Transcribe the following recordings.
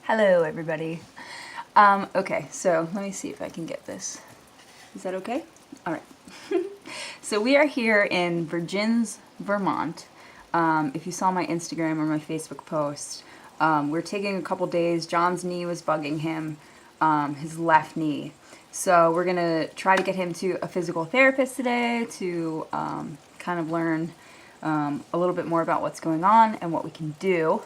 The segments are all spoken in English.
Hello, everybody. Okay, so let me see if I can get this. Is that okay? All right. So we are here in Virgins, Vermont. If you saw my Instagram or my Facebook post, we're taking a couple days. John's knee was bugging him, his left knee. So we're gonna try to get him to a physical therapist today to kind of learn a little bit more about what's going on and what we can do.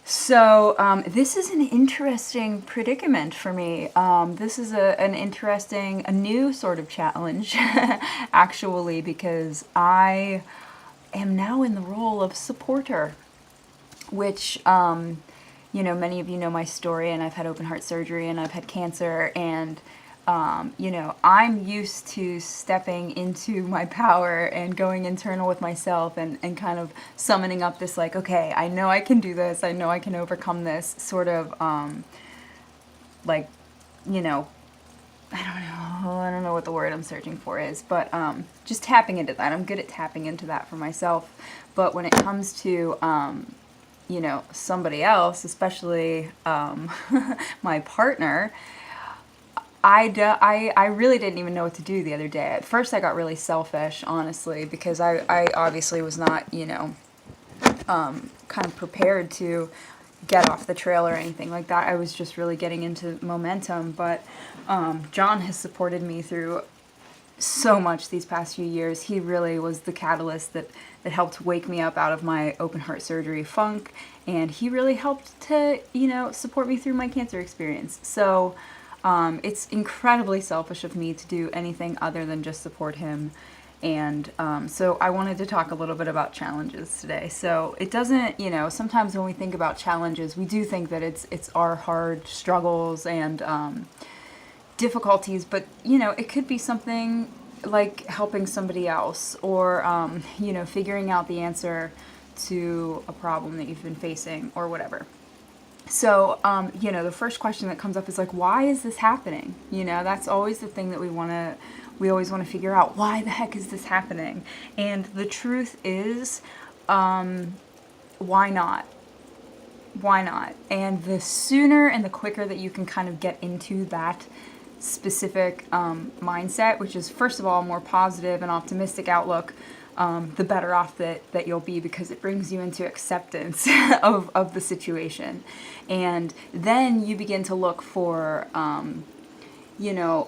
So this is an interesting predicament for me. This is a new sort of challenge, actually, because I am now in the role of supporter, which, many of you know my story, and I've had open heart surgery, and I've had cancer, and I'm used to stepping into my power and going internal with myself and kind of summoning up this, like, okay, I know I can do this. I know I can overcome this sort of, like, you know, I don't know what the word I'm searching for is, but just tapping into that. I'm good at tapping into that for myself. But when it comes to, somebody else, especially my partner, I really didn't even know what to do the other day. At first, I got really selfish, honestly, because I obviously was not, kind of prepared to get off the trail or anything like that. I was just really getting into momentum. But John has supported me through so much these past few years. He really was the catalyst that helped wake me up out of my open heart surgery funk. And he really helped to, support me through my cancer experience. So it's incredibly selfish of me to do anything other than just support him. And so I wanted to talk a little bit about challenges today. So it doesn't, sometimes when we think about challenges, we do think that it's our hard struggles and difficulties, but, it could be something like helping somebody else or, figuring out the answer to a problem that you've been facing or whatever. So, the first question that comes up is like, why is this happening? That's always the thing that we always want to figure out. Why the heck is this happening? And the truth is, why not? Why not? And the sooner and the quicker that you can kind of get into that specific mindset, which is, first of all, a more positive and optimistic outlook, the better off that you'll be, because it brings you into acceptance of the situation. And then you begin to look for, the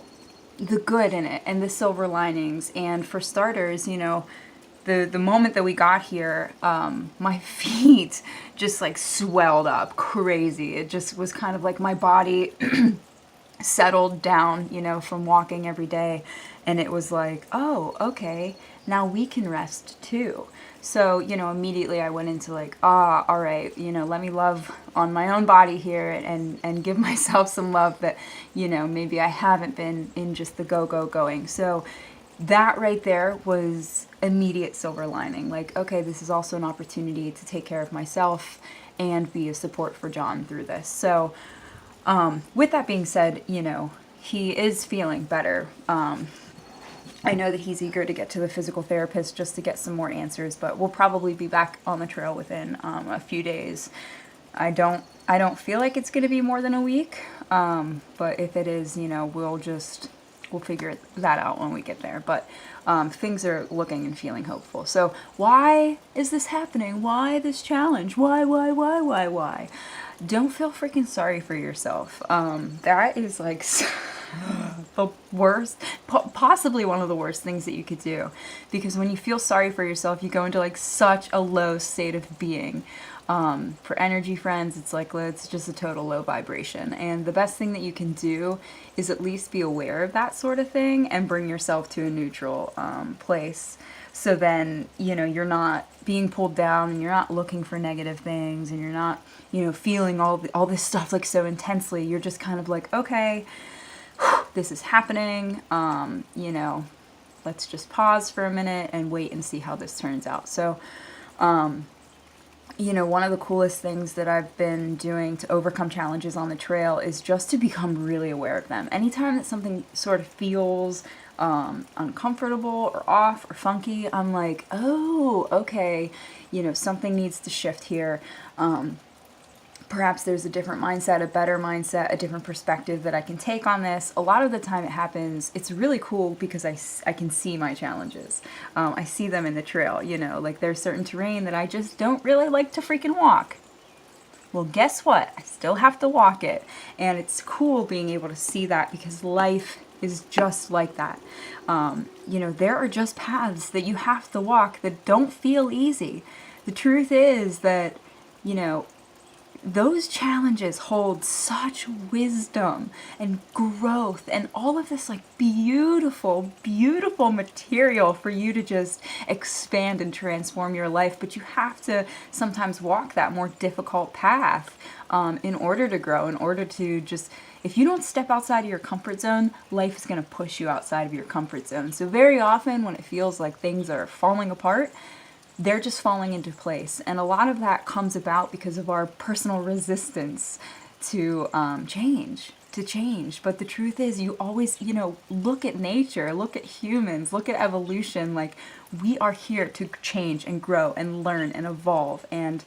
good in it and the silver linings. And for starters, the moment that we got here, my feet just like swelled up crazy. It just was kind of like my body settled down, from walking every day. And it was like, oh, okay, now we can rest too. So, immediately I went into like, all right, let me love on my own body here and give myself some love that, maybe I haven't been in just the going. So that right there was immediate silver lining. Like, okay, this is also an opportunity to take care of myself and be a support for John through this. So, with that being said, he is feeling better. I know that he's eager to get to the physical therapist just to get some more answers, but we'll probably be back on the trail within a few days. I don't feel like it's going to be more than a week, but if it is, we'll figure that out when we get there. But things are looking and feeling hopeful. So why is this happening? Why this challenge? Why? Don't feel freaking sorry for yourself. That is like the worst, possibly one of the worst things that you could do. Because when you feel sorry for yourself, you go into like such a low state of being. For energy friends, it's just a total low vibration. And the best thing that you can do is at least be aware of that sort of thing and bring yourself to a neutral place. So then, you're not being pulled down and you're not looking for negative things and you're not, feeling all this stuff like so intensely. You're just kind of like, okay, this is happening. Let's just pause for a minute and wait and see how this turns out. So, one of the coolest things that I've been doing to overcome challenges on the trail is just to become really aware of them. Anytime that something sort of feels uncomfortable or off or funky, I'm like, oh, okay, something needs to shift here. perhaps there's a different mindset, a better mindset, a different perspective that I can take on this. A lot of the time it happens, it's really cool because I can see my challenges. I see them in the trail, you know, like there's certain terrain that I just don't really like to freaking walk. Well, guess what? I still have to walk it. And it's cool being able to see that because life is just like that. You know, there are just paths that you have to walk that don't feel easy. The truth is that, you know, those challenges hold such wisdom and growth and all of this like beautiful, beautiful material for you to just expand and transform your life. But you have to sometimes walk that more difficult path in order to grow, in order to just, if you don't step outside of your comfort zone, life is going to push you outside of your comfort zone. So very often when it feels like things are falling apart, they're just falling into place. And a lot of that comes about because of our personal resistance to change. But the truth is, you always, you know, look at nature, look at humans, look at evolution. Like, we are here to change and grow and learn and evolve. And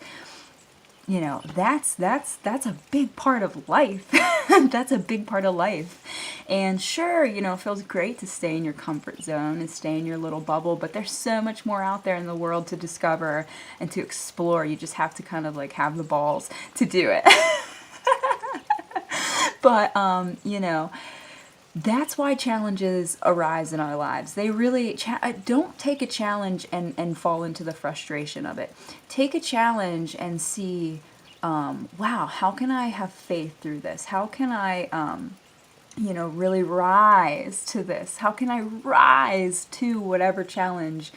you know, that's a big part of life. That's a big part of life. And sure, you know, it feels great to stay in your comfort zone and stay in your little bubble, but there's so much more out there in the world to discover and to explore. You just have to kind of like have the balls to do it. But you know, that's why challenges arise in our lives. They really don't take a challenge and fall into the frustration of it. Take a challenge and see, wow, how can I have faith through this? How can I, you know, really rise to this? How can I rise to whatever challenge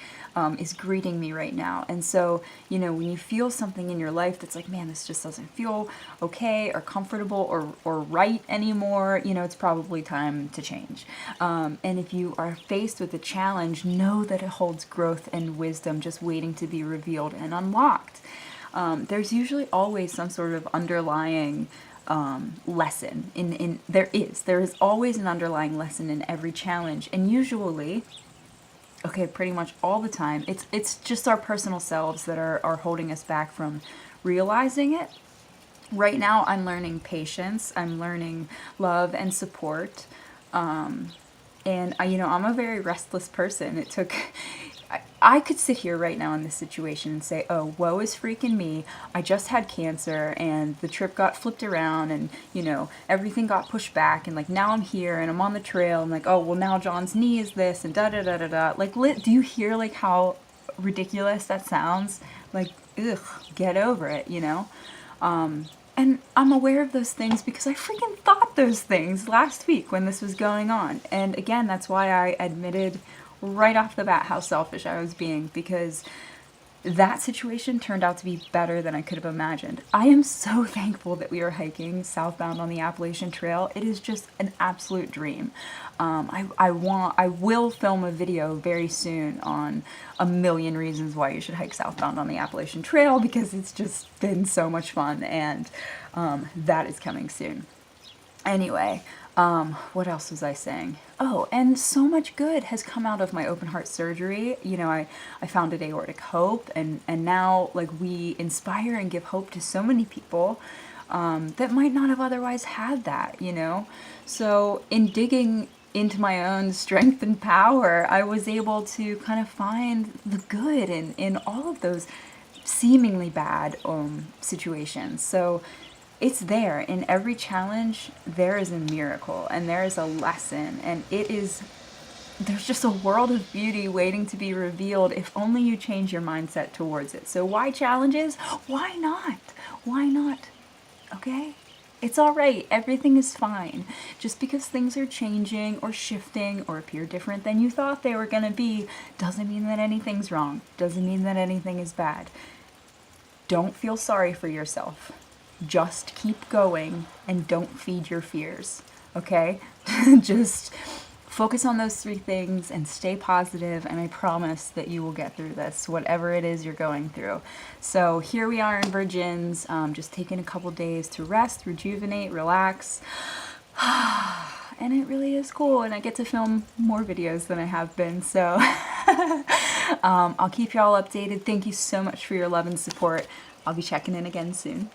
is greeting me right now? And so, you know, when you feel something in your life that's like, man, this just doesn't feel okay or comfortable or right anymore, you know, it's probably time to change. And if you are faced with a challenge, know that it holds growth and wisdom just waiting to be revealed and unlocked. There's usually always some sort of underlying lesson there is always an underlying lesson in every challenge, and usually, okay, pretty much all the time, it's just our personal selves that are holding us back from realizing it. Right now I'm learning patience, I'm learning love and support, and you know, I'm a very restless person. It took I could sit here right now in this situation and say, oh, woe is freaking me. I just had cancer and the trip got flipped around and, you know, everything got pushed back and like now I'm here and I'm on the trail and like, oh, well now John's knee is this and da da da da da. Like, do you hear like how ridiculous that sounds? Like, ugh, get over it, you know? And I'm aware of those things because I freaking thought those things last week when this was going on. And again, that's why I admitted right off the bat how selfish I was being, because that situation turned out to be better than I could have imagined. I am so thankful that we are hiking southbound on the Appalachian Trail. It is just an absolute dream. I will film a video very soon on a million reasons why you should hike southbound on the Appalachian Trail, because it's just been so much fun, and that is coming soon. Anyway, what else was I saying? Oh, and so much good has come out of my open heart surgery. You know, I founded Aortic Hope, and now like we inspire and give hope to so many people that might not have otherwise had that, you know? So in digging into my own strength and power, I was able to kind of find the good in all of those seemingly bad situations. So it's there. In every challenge, there is a miracle and there is a lesson, and there's just a world of beauty waiting to be revealed if only you change your mindset towards it. So why challenges? Why not? Why not? Okay? It's all right. Everything is fine. Just because things are changing or shifting or appear different than you thought they were going to be doesn't mean that anything's wrong. Doesn't mean that anything is bad. Don't feel sorry for yourself. Just keep going and don't feed your fears, okay? Just focus on those 3 things and stay positive, and I promise that you will get through this, whatever it is you're going through. So here we are in Virgins, just taking a couple days to rest, rejuvenate, relax. And it really is cool, and I get to film more videos than I have been, so I'll keep y'all updated. Thank you so much for your love and support. I'll be checking in again soon.